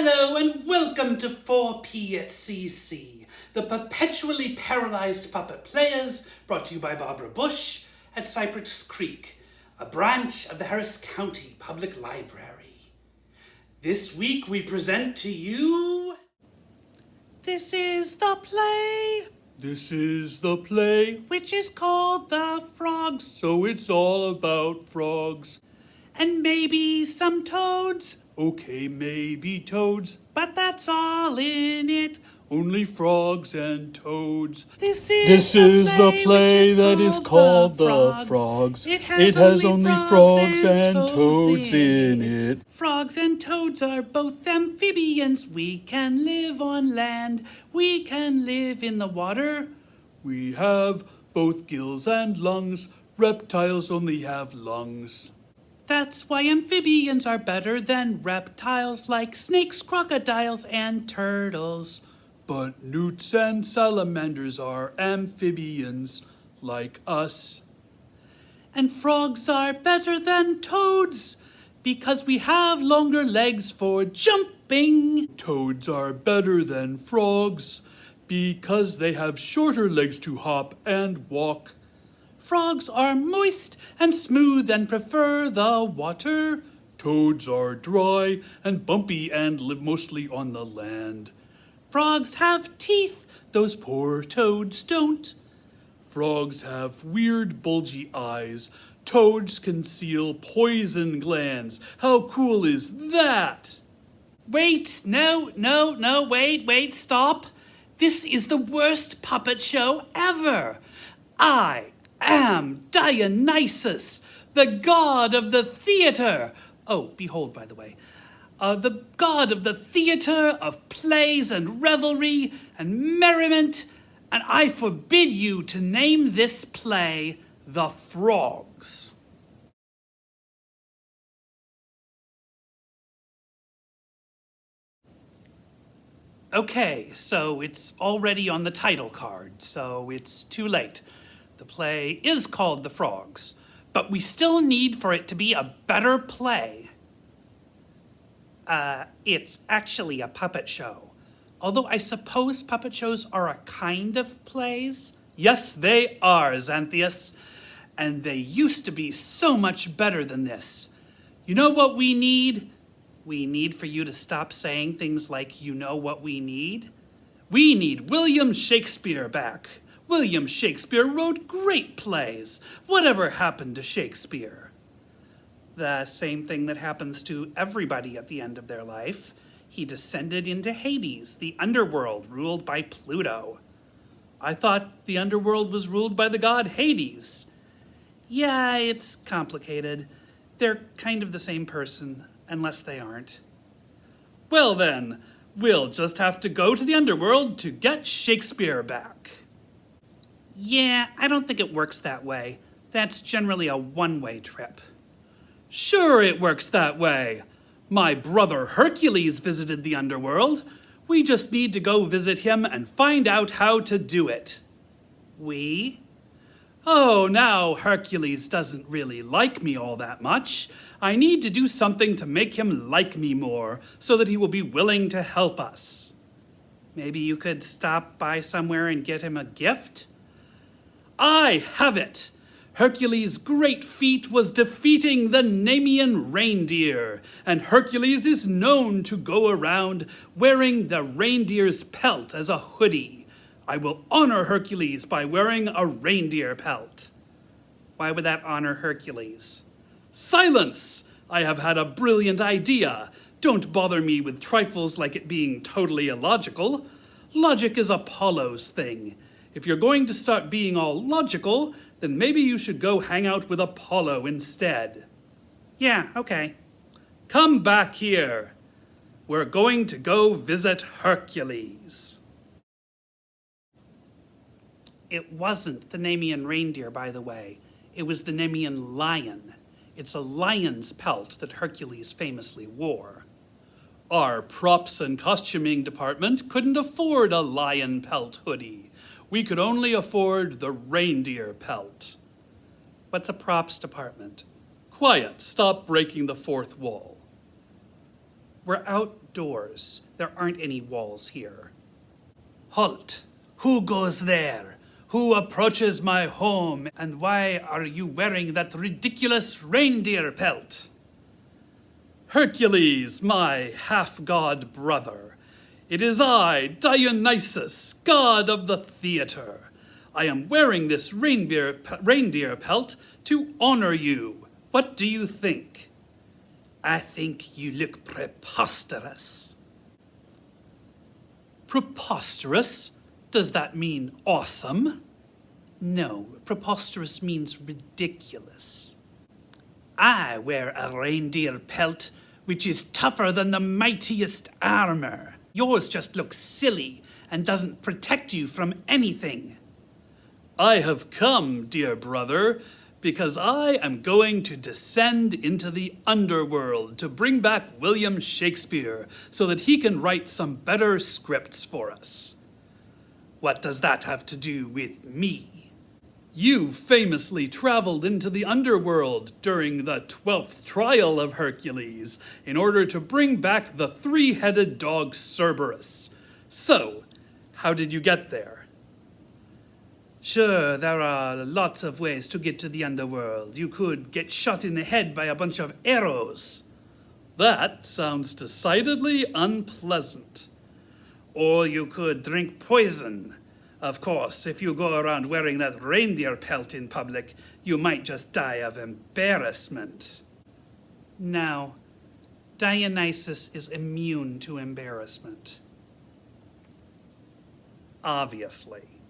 Hello and welcome to 4P at CC, the perpetually paralyzed puppet players, brought to you by Barbara Bush at Cypress Creek, a branch of the Harris County Public Library. This week we present to you... This is the play, which is called The Frogs, So it's all about frogs. and maybe some toads, Okay, maybe toads. but that's all in it. Only frogs and toads. This This is the play that is called The Frogs. It It has only frogs and toads in it. Frogs and toads are both amphibians. We can live on land. We can live in the water. We have both gills and lungs. Reptiles only have lungs. That's why amphibians are better than reptiles like snakes, crocodiles, and turtles. But newts and salamanders are amphibians like us. And frogs are better than toads because we have longer legs for jumping. Toads are better than frogs because they have shorter legs to hop and walk. Frogs are moist and smooth and prefer the water. Toads are dry and bumpy and live mostly on the land. Frogs have teeth, those poor toads don't. Frogs have weird bulgy eyes. Toads conceal poison glands. How cool is that? Wait, wait, stop. This is the worst puppet show ever. I am Dionysus, the god of the theater. Oh, behold, by the way. The god of the theater, of plays and revelry and merriment, and I forbid you to name this play The Frogs. Okay, so it's already on the title card, so it's too late. The play is called The Frogs, but we still need for it to be a better play. It's actually a puppet show. Although I suppose puppet shows are a kind of plays. Yes, they are, Xanthias. And they used to be so much better than this. You know what we need? We need for you to stop saying things like, you know what we need? We need William Shakespeare back. William Shakespeare wrote great plays. Whatever happened to Shakespeare? The same thing that happens to everybody at the end of their life. He descended into Hades, the underworld ruled by Pluto. I thought the underworld was ruled by the god Hades. Yeah, it's complicated. They're kind of the same person, unless they aren't. Well then, we'll just have to go to the underworld to get Shakespeare back. Yeah, I don't think it works that way. That's generally a one-way trip. Sure it works that way. My brother Hercules visited the underworld. We just need to go visit him and find out how to do it. We? Oh, now Hercules doesn't really like me all that much. I need to do something to make him like me more, so that he will be willing to help us. Maybe you could stop by somewhere and get him a gift? I have it! Hercules' great feat was defeating the Nemean reindeer, and Hercules is known to go around wearing the reindeer's pelt as a hoodie. I will honor Hercules by wearing a reindeer pelt. Why would that honor Hercules? Silence! I have had a brilliant idea. Don't bother me with trifles like it being totally illogical. Logic is Apollo's thing. If you're going to start being all logical, then maybe you should go hang out with Apollo instead. Yeah, okay. Come back here. We're going to go visit Hercules. It wasn't the Nemean reindeer, by the way. It was the Nemean lion. It's a lion's pelt that Hercules famously wore. Our props and costuming department couldn't afford a lion pelt hoodie. We could only afford the reindeer pelt. What's a props department? Quiet, stop breaking the fourth wall. We're outdoors. There aren't any walls here. Halt! Who goes there? Who approaches my home? And why are you wearing that ridiculous reindeer pelt? Hercules, my half-god brother. It is I, Dionysus, god of the theater. I am wearing this reindeer pelt to honor you. What do you think? I think you look preposterous. Preposterous? Does that mean awesome? No, preposterous means ridiculous. I wear a reindeer pelt which is tougher than the mightiest armor. Yours just looks silly and doesn't protect you from anything. I have come, dear brother, because I am going to descend into the underworld to bring back William Shakespeare so that he can write some better scripts for us. What does that have to do with me? You famously traveled into the underworld during the 12th trial of Hercules in order to bring back the three-headed dog Cerberus. So, how did you get there? Sure, there are lots of ways to get to the underworld. You could get shot in the head by a bunch of arrows. That sounds decidedly unpleasant. Or you could drink poison. Of course, if you go around wearing that reindeer pelt in public, you might just die of embarrassment. Now, Dionysus is immune to embarrassment. Obviously.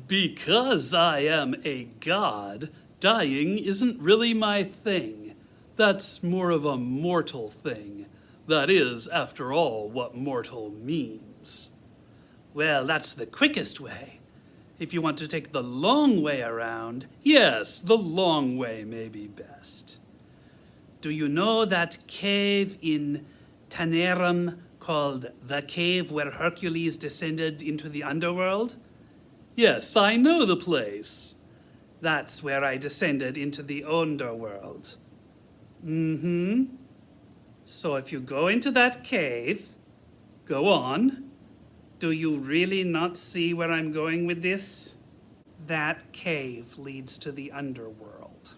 Because I am a god, dying isn't really my thing. That's more of a mortal thing. That is, after all, what mortal means. Well, that's the quickest way. If you want to take the long way around, yes, the long way may be best. Do you know that cave in Taenarum called the cave where Hercules descended into the underworld? Yes, I know the place. That's where I descended into the underworld. So if you go into that cave, go on. Do you really not see where I'm going with this? That cave leads to the underworld.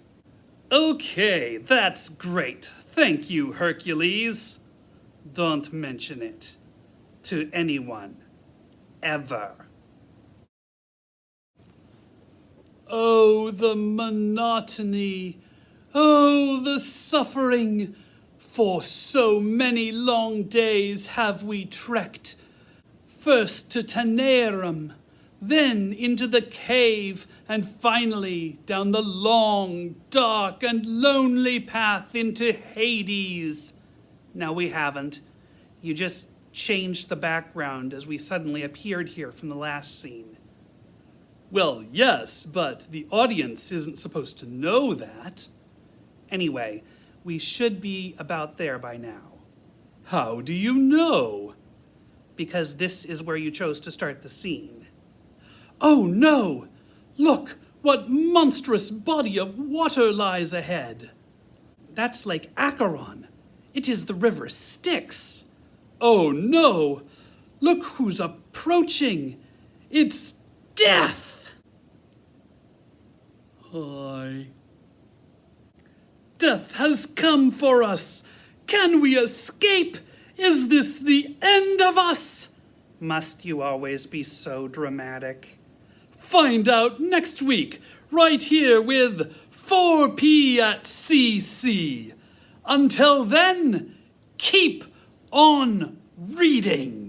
Okay, that's great. Thank you, Hercules. Don't mention it to anyone, ever. Oh, the monotony. Oh, the suffering. For so many long days have we trekked. First to Taenarum, then into the cave, and finally down the long, dark, and lonely path into Hades. No, we haven't. You just changed the background as we suddenly appeared here from the last scene. Well, yes, but the audience isn't supposed to know that. Anyway, we should be about there by now. How do you know? Because this is where you chose to start the scene. Oh no! Look, what monstrous body of water lies ahead! That's Lake Acheron. It is the river Styx. Oh no! Look who's approaching! It's Death! Hi. Death has come for us! Can we escape? Is this the end of us? Must you always be so dramatic? Find out next week, right here with 4P at CC. Until then, keep on reading.